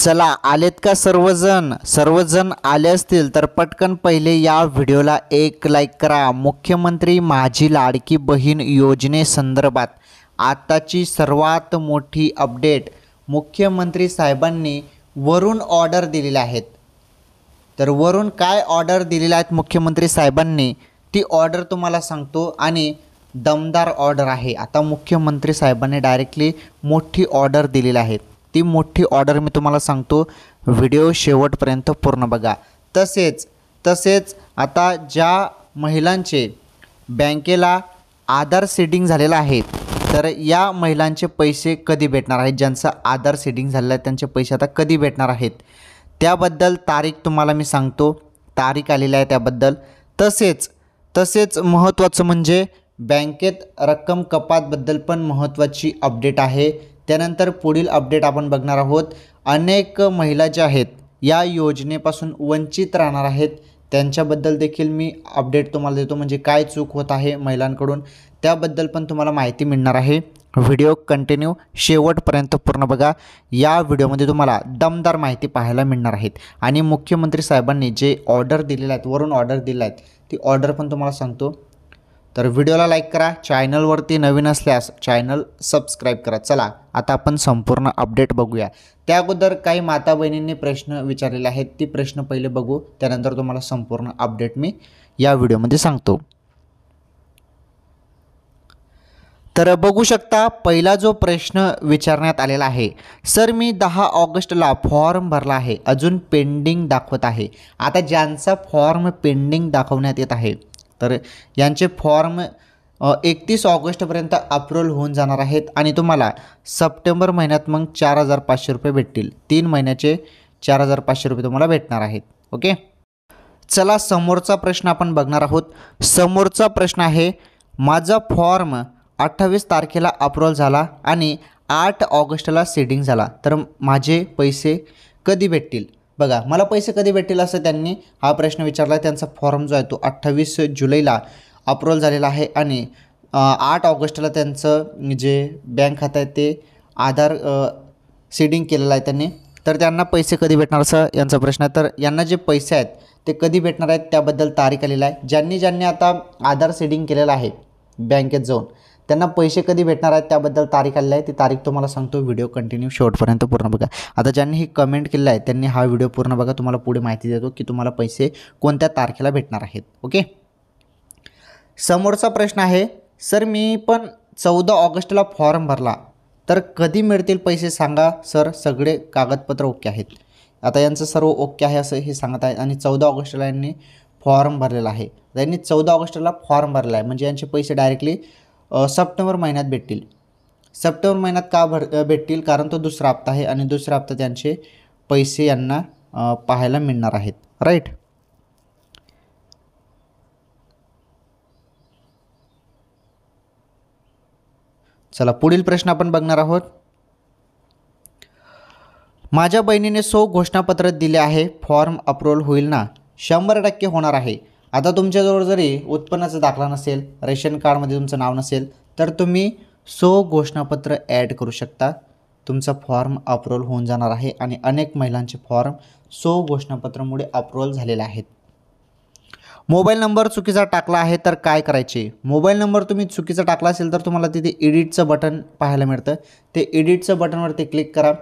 चला आलेत का सर्वजण आले असतील तर पटकन पहिले या व्हिडिओला एक लाईक करा। मुख्यमंत्री माझी लाडकी बहीण योजनेसंदर्भात आताची सर्वात मोठी अपडेट मुख्यमंत्री साहेबांनी वरून ऑर्डर दिलेल्या आहेत। तर वरून काय ऑर्डर दिलेल्या आहेत मुख्यमंत्री साहेबांनी ती ऑर्डर तुम्हाला सांगतो आणि दमदार ऑर्डर आहे। आता मुख्यमंत्री साहेबांनी डायरेक्टली मोठी ऑर्डर दिलेली आहे। ती मोठी ऑर्डर मी तुम्हाला सांगतो, व्हिडिओ शेवटपर्यंत पूर्ण बघा। तसेच आता ज्या महिलांचे बँकेला आधार सीडिंग झालेला आहे तर या महिलांचे पैसे कधी भेटणार आहेत, ज्यांचं आधार सीडिंग झालेलं आहे त्यांचे पैसे आता कधी भेटणार आहेत त्याबद्दल तारीख तुम्हाला मी सांगतो, तारीख आलेली आहे त्याबद्दल। तसेच महत्त्वाचं म्हणजे बँकेत रक्कम कपातबद्दल पण महत्त्वाची अपडेट आहे। त्यानंतर पुढील अपडेट आपण बघणार आहोत, अनेक महिला ज्या आहेत या योजनेपासून वंचित राहणार आहेत त्यांच्याबद्दल देखील मी अपडेट तुम्हाला देतो, म्हणजे काय चूक होत आहे महिलांकडून त्याबद्दल पण तुम्हाला माहिती मिळणार आहे। व्हिडिओ कंटिन्यू शेवटपर्यंत पूर्ण बघा। या व्हिडिओमध्ये तुम्हाला दमदार माहिती पाहायला मिळणार आहेत आणि मुख्यमंत्री साहेबांनी जे ऑर्डर दिलेले आहेत, वरून ऑर्डर दिले आहेत ती ऑर्डर पण तुम्हाला सांगतो। तर व्हिडिओला लाईक करा, चॅनलवरती नवीन असल्यास चॅनल सबस्क्राईब करा। चला आता आपण संपूर्ण अपडेट बघूया। त्या अगोदर काही माता बहिणींनी प्रश्न विचारलेले आहेत, ती प्रश्न पहिले बघू, त्यानंतर तुम्हाला संपूर्ण अपडेट मी या व्हिडिओमध्ये सांगतो। तर बघू शकता पहिला जो प्रश्न विचारण्यात आलेला आहे, सर मी 10 ऑगस्टला फॉर्म भरला आहे, अजून पेंडिंग दाखवत आहे। आता ज्यांचा फॉर्म पेंडिंग दाखवण्यात येत आहे तर यांचे फॉर्म 31 ऑगस्टपर्यंत अप्रूव्हल होऊन जाणार आहेत आणि तुम्हाला सप्टेंबर महिन्यात मग 4500 रुपये भेटतील। 3 महिन्याचे 4500 रुपये तुम्हाला भेटणार आहेत। ओके, चला समोरचा प्रश्न आपण बघणार आहोत। समोरचा प्रश्न आहे, माझा फॉर्म 28 तारखेला अप्रूव्हल झाला आणि 8 ऑगस्टला सीडिंग झाला, तर माझे पैसे कधी भेटतील? बघा, मला पैसे कधी भेटतील असं त्यांनी हा प्रश्न विचारला आहे। त्यांचा फॉर्म जो आहे तो 28 जुलैला अप्रूव्हल झालेला आहे आणि 8 ऑगस्टला त्यांचं जे बँक खातं आहे ते आधार सीडिंग केलेलं आहे त्यांनी, तर त्यांना पैसे कधी भेटणार असं यांचा प्रश्न आहे। तर यांना जे पैसे आहेत ते कधी भेटणार आहेत त्याबद्दल तारीख आलेली आहे। ज्यांनी आता आधार सीडिंग केलेलं आहे बँकेत जाऊन त्यांना पैसे कधी भेटणार आहेत त्याबद्दल तारीख आलेली आहे, ती तारीख तुम्हाला सांगतो। व्हिडिओ कंटिन्यू शेवटपर्यंत पूर्ण बघा। आता ज्यांनी ही कमेंट केलं आहे त्यांनी हा व्हिडिओ पूर्ण बघा, तुम्हाला पुढे माहिती देतो की तुम्हाला पैसे कोणत्या तारखेला भेटणार आहेत। ओके, समोरचा प्रश्न आहे, सर मी पण 14 ऑगस्टला फॉर्म भरला तर कधी मिळतील पैसे सांगा सर, सगळे कागदपत्र ओके आहेत। आता यांचं सर्व ओके आहे असं हे सांगत आहे आणि 14 ऑगस्टला यांनी फॉर्म भरलेला आहे। त्यांनी 14 ऑगस्टला फॉर्म भरला आहे म्हणजे यांचे पैसे डायरेक्टली सप्टेंबर महिन्यात भेटतील। सप्टेंबर महिन्यात का भेटतील? कारण तो दुसरा हप्ता आहे आणि दुसऱ्या हप्त्यात त्यांचे पैसे यांना पाहायला मिळणार आहेत, राईट। चला पुढील प्रश्न आपण बघणार आहोत। माझ्या बहिणीने 100 घोषणापत्र दिले आहे, फॉर्म अप्रूव्हल होईल ना? 100% होणार आहे। आता तुमच्याजवळ जरी उत्पन्नाचा दाखला नसेल, रेशन कार्डमध्ये तुमचं नाव नसेल तर तुम्ही 100 घोषणापत्र ॲड करू शकता, तुमचा फॉर्म अप्रूव्हल होऊन जाणार आहे आणि अनेक महिलांचे फॉर्म 100 घोषणापत्रामुळे अप्रूव्हल झालेले आहेत। मोबाईल नंबर चुकीचा टाकला आहे तर काय करायचे? मोबाईल नंबर तुम्ही चुकीचा टाकला असेल तर तुम्हाला तिथे एडिटचं बटन पाहायला मिळतं, ते एडिटचं बटनवरती क्लिक करा,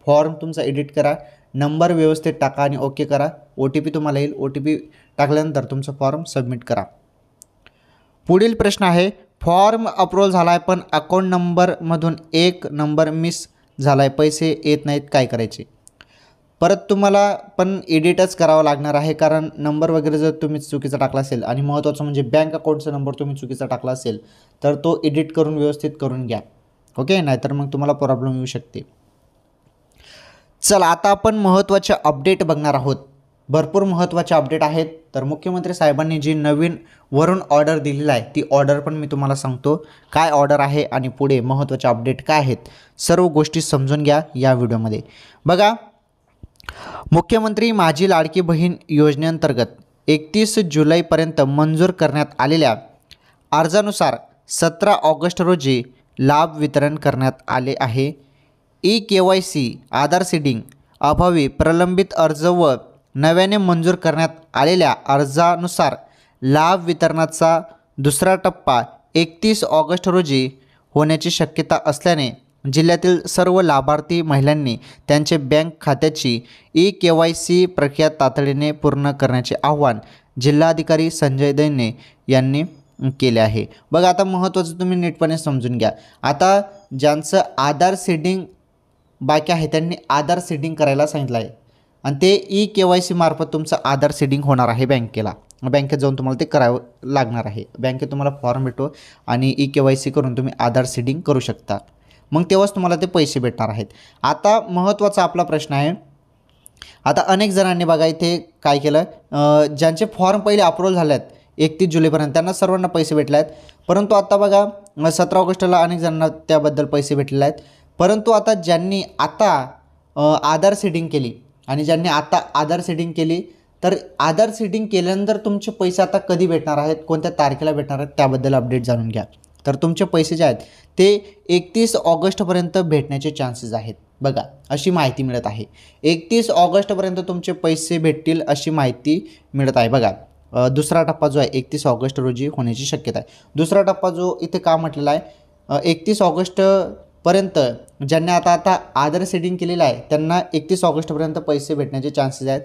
फॉर्म तुमचा एडिट करा, नंबर व्यवस्थित टाका आणि ओके करा। OTP तुम्हाला येईल, OTP टाकल्यानंतर तुमचा फॉर्म सबमिट करा। पुढील प्रश्न आहे, फॉर्म अप्रूव्हल झाला आहे पण अकाउंट नंबरमधून एक नंबर मिस झाला आहे, पैसे येत नाहीत, काय करायचे? परत तुम्हाला पण एडिटच करावं लागणार आहे, कारण नंबर वगैरे जर तुम्ही चुकीचा टाकला असेल आणि महत्त्वाचं म्हणजे बँक अकाउंटचा नंबर तुम्ही चुकीचा टाकला असेल तर तो एडिट करून व्यवस्थित करून घ्या। ओके, नाहीतर मग तुम्हाला प्रॉब्लेम येऊ शकते। चला आता आपण महत्त्वाचे अपडेट बघणार आहोत, भरपूर महत्त्वाचे अपडेट आहेत। तर मुख्यमंत्री साहेबांनी जी नवीन वरून ऑर्डर दिलेली आहे ती ऑर्डर पण मी तुम्हाला सांगतो, काय ऑर्डर आहे आणि पुढे महत्त्वाचे अपडेट काय आहेत, सर्व गोष्टी समजून घ्या या व्हिडिओमध्ये। बघा, मुख्यमंत्री माझी लाडकी बहीण योजनेअंतर्गत 31 जुलैपर्यंत मंजूर करण्यात आलेल्या अर्जानुसार 17 ऑगस्ट रोजी लाभ वितरण करण्यात आले आहे। EKYC आधार सीडिंग अभावी प्रलंबित अर्ज व नव्याने मंजूर करण्यात आलेल्या अर्जानुसार लाभ वितरणाचा दुसरा टप्पा 31 ऑगस्ट रोजी होण्याची शक्यता असल्याने जिल्ह्यातील सर्व लाभार्थी महिलांनी त्यांचे बँक खात्याची KYC प्रक्रिया तातडीने पूर्ण करण्याचे आवाहन जिल्हाधिकारी संजय दैने यांनी केले आहे. बघा आता महत्त्वाचं तुम्ही नीटपणे समजून घ्या. आता ज्यांचं आधार सीडिंग बाकी आहे त्यांनी आधार सीडिंग करायला सांगितलं आहे आणि ते KYC मार्फत तुमचं आधार सीडिंग होणार आहे बँकेला. बँकेत जाऊन तुम्हाला ते करावं लागणार आहे. बँकेत तुम्हाला फॉर्म भेटतो आणि KYC करून तुम्ही आधार सीडिंग करू शकता. मग तेव्हाच तुम्हाला ते पैसे भेटणार आहेत. आता महत्त्वाचा आपला प्रश्न आहे. आता अनेक जणांनी बघा इथे काय केलं, ज्यांचे फॉर्म पहिले अप्रूव्हल झाले आहेत 31 जुलैपर्यंत त्यांना सर्वांना पैसे भेटले आहेत. परंतु आता बघा 17 ऑगस्टला अनेक जणांना त्याबद्दल पैसे भेटलेले आहेत. परंतु आता ज्यांनी आता आधार सीडिंग केली आणि ज्यांनी आता आधार सीडिंग केली तर आधार सीडिंग केल्यानंतर तुमचे पैसे आता कधी भेटणार आहेत, कोणत्या तारखेला भेटणार आहेत त्याबद्दल अपडेट जाणून घ्या. तर तुमचे पैसे जे आहेत ते 31 ऑगस्टपर्यंत भेटण्याचे चान्सेस आहेत. बघा अशी माहिती मिळत आहे. 31 ऑगस्टपर्यंत तुमचे पैसे भेटतील अशी माहिती मिळत आहे. बघा दुसरा टप्पा जो आहे 31 ऑगस्ट रोजी होण्याची शक्यता आहे. दुसरा टप्पा जो इथे का म्हटलेला आहे 31 ऑगस्टपर्यंत ज्यांनी आता आधार सेटिंग केलेलं आहे त्यांना 31 ऑगस्टपर्यंत पैसे भेटण्याचे चान्सेस आहेत.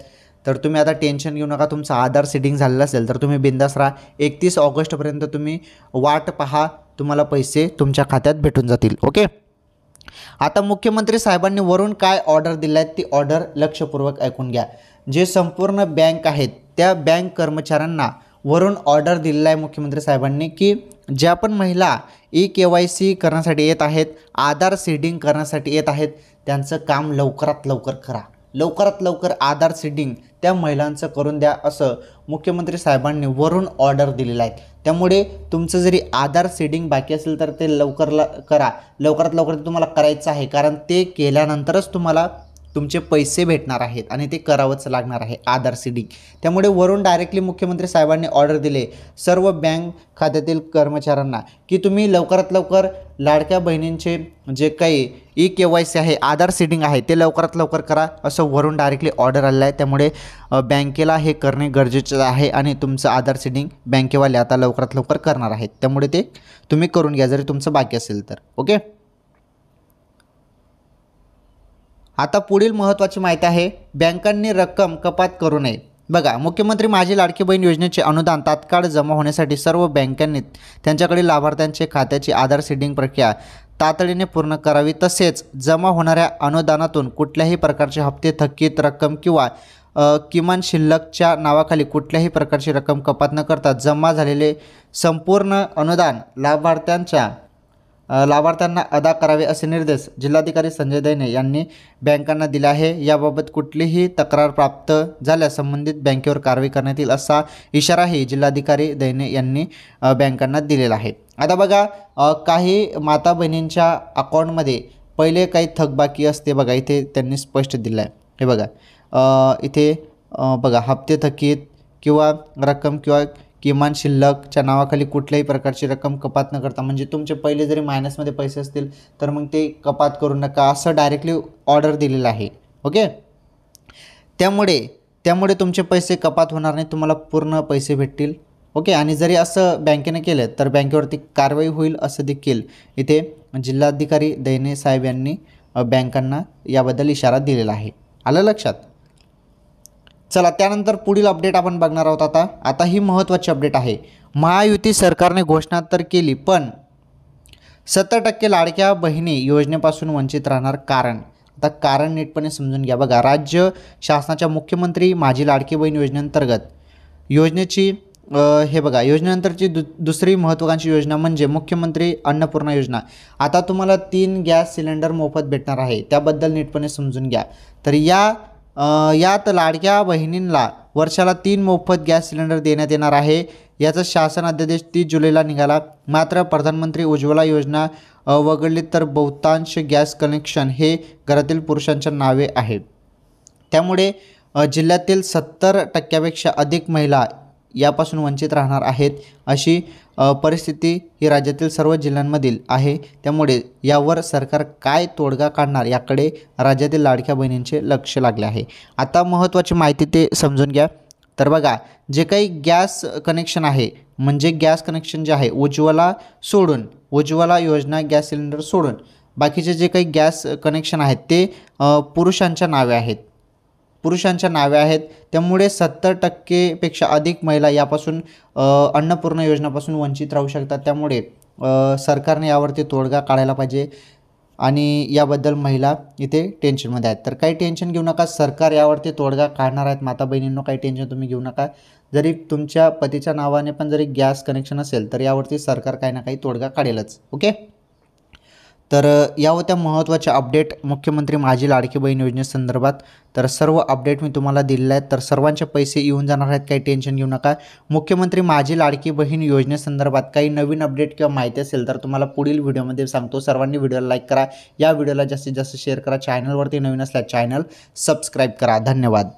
तर तुम्ही आता टेन्शन घेऊ नका. तुमचं आधार सेटिंग झालेलं असेल तर तुम्ही बिंदास राहा. 31 ऑगस्टपर्यंत तुम्ही वाट पहा, तुम्हाला पैसे तुमच्या खात्यात भेटून जातील. ओके. आता मुख्यमंत्री साहेबांनी वरून काय ऑर्डर दिल्या आहेत ती ऑर्डर लक्षपूर्वक ऐकून घ्या. जे संपूर्ण बँक आहेत त्या बँक कर्मचाऱ्यांना वरून ऑर्डर दिलेला आहे मुख्यमंत्री साहेबांनी की ज्या पण महिला KYC करण्यासाठी येत आहेत, आधार सीडिंग करण्यासाठी येत आहेत, त्यांचं काम लवकरात लवकर करा. लवकरात लवकर आधार सीडिंग त्या महिलांचं करून द्या असं मुख्यमंत्री साहेबांनी वरून ऑर्डर दिलेला आहे. त्यामुळे तुमचं जरी आधार सीडिंग बाकी असेल तर ते करा. लवकरात लवकर ते तुम्हाला करायचं आहे, कारण ते केल्यानंतरच तुम्हाला तुमचे पैसे भेटणार आहेत आणि ते करावंच लागणार आहे आधार सीडिंग. त्यामुळे वरून डायरेक्टली मुख्यमंत्री साहेबांनी ऑर्डर दिले सर्व बँक खात्यातील कर्मचाऱ्यांना की तुम्ही लवकरात लवकर लाडक्या बहिणींचे जे काही KYC आहे, आधार सीडिंग आहे ते लवकरात लवकर करा असं वरून डायरेक्टली ऑर्डर आलेलं आहे. त्यामुळे बँकेला हे करणे गरजेचं आहे आणि तुमचं आधार सीडिंग बँकेवाले आता लवकरात लवकर करणार आहेत. त्यामुळे ते तुम्ही करून घ्या जरी तुमचं बाकी असेल तर. ओके. आता पुढील महत्त्वाची माहिती आहे, बँकांनी रक्कम कपात करू नये. बघा मुख्यमंत्री माझी लाडकी बहीण योजनेचे अनुदान तात्काळ जमा होण्यासाठी सर्व बँकांनी त्यांच्याकडील लाभार्थ्यांचे खात्याची आधार सीडिंग प्रक्रिया तातडीने पूर्ण करावी. तसेच जमा होणाऱ्या अनुदानातून कुठल्याही प्रकारचे हप्ते, थकीत रक्कम किंवा किमान शिल्लकच्या नावाखाली कुठल्याही प्रकारची रक्कम कपात न करता जमा झालेले संपूर्ण अनुदान लाभार्थ्यांना अदा करावे असे निर्देश जिल्हाधिकारी संजय दैने यांनी बँकांना दिले आहे. याबाबत कुठलीही तक्रार प्राप्त झाल्यास संबंधित बँकेवर कारवाई करण्यात येईल असा इशाराही जिल्हाधिकारी दैने यांनी बँकांना दिलेला आहे. आता बघा काही माता बहिणींच्या अकाउंटमध्ये पहिले काही थकबाकी असते. बघा इथे त्यांनी स्पष्ट दिलं आहे. हे बघा इथे बघा हप्ते, थकीत किंवा रक्कम किंवा किमान शिल्लकच्या नावाखाली कुठल्याही प्रकारची रक्कम कपात न करता, म्हणजे तुमचे पहिले जरी मायनसमध्ये पैसे असतील तर मग ते कपात करू नका असं डायरेक्टली ऑर्डर दिलेलं आहे. ओके. त्यामुळे तुमचे पैसे कपात होणार नाही, तुम्हाला पूर्ण पैसे भेटतील. ओके. आणि जरी असं बँकेने केलं तर बँकेवरती कारवाई होईल असं देखील इथे जिल्हाधिकारी दैने साहेब यांनी बँकांना याबद्दल इशारा दिलेला आहे. आलं लक्षात. चला त्यानंतर पुढील अपडेट आपण बघणार आहोत. आता ही महत्त्वाची अपडेट आहे. महायुती सरकारने घोषणा तर केली पण 70% लाडक्या बहिणी योजनेपासून वंचित राहणार. आता कारण नीटपणे समजून घ्या. बघा राज्य शासनाच्या मुख्यमंत्री माझी लाडकी बहीण योजनेअंतर्गत योजनेची योजनेनंतरची दुसरी महत्त्वाकांक्षी योजना म्हणजे मुख्यमंत्री अन्नपूर्णा योजना. आता तुम्हाला 3 गॅस सिलेंडर मोफत भेटणार आहे, त्याबद्दल नीटपणे समजून घ्या. तर यात लाडक्या बहिणींना वर्षाला 3 मोफत गॅस सिलेंडर देण्यात येणार आहे. याचा शासन अध्यादेश 30 जुलैला निघाला. मात्र प्रधानमंत्री उज्ज्वला योजना वगळली तर बहुतांश गॅस कनेक्शन हे घरातील पुरुषांच्या नावे आहे. त्यामुळे जिल्ह्यातील 70% अधिक महिला यापासून वंचित राहणार आहेत अशी परिस्थिती ही राज्यातील सर्व जिल्ह्यांमधील आहे. त्यामुळे यावर सरकार काय तोडगा काढणार याकडे राज्यातील लाडक्या बहिणींचे लक्ष लागले आहे. आता महत्त्वाची माहिती ते समजून घ्या. तर बघा, जे काही गॅस कनेक्शन आहे म्हणजे गॅस कनेक्शन जे आहे उज्ज्वला योजना गॅस सिलेंडर सोडून बाकीचे जे काही गॅस कनेक्शन आहेत ते पुरुषांच्या नावे आहेत. त्यामुळे 70% अधिक महिला यापासून अन्नपूर्णा योजनापासून वंचित राहू शकतात. त्यामुळे सरकारने यावरती तोडगा काढायला पाहिजे आणि याबद्दल महिला इथे टेन्शनमध्ये आहेत. तर काही टेन्शन घेऊ नका, सरकार यावरती तोडगा काढणार आहेत. माता बहिणींनो, काही टेन्शन तुम्ही घेऊ नका. जरी तुमच्या पतीच्या नावाने पण जरी गॅस कनेक्शन असेल तर यावरती सरकार काही ना काही तोडगा काढेलच. ओके. तर या होत्या महत्त्वाच्या अपडेट मुख्यमंत्री माझी लाडकी बहीण योजनेसंदर्भात. तर सर्व अपडेट मी तुम्हाला दिलेले आहेत. तर सर्वांचे पैसे येऊन जाणार आहेत, काही टेन्शन घेऊ नका. मुख्यमंत्री माझी लाडकी बहीण योजनेसंदर्भात काही नवीन अपडेट किंवा माहिती असेल तर तुम्हाला पुढील व्हिडिओमध्ये सांगतो. सर्वांनी व्हिडिओला लाईक करा, या व्हिडिओला जास्तीत जास्त शेअर करा. चॅनलवरती नवीन असल्यास चॅनल सबस्क्राईब करा. धन्यवाद.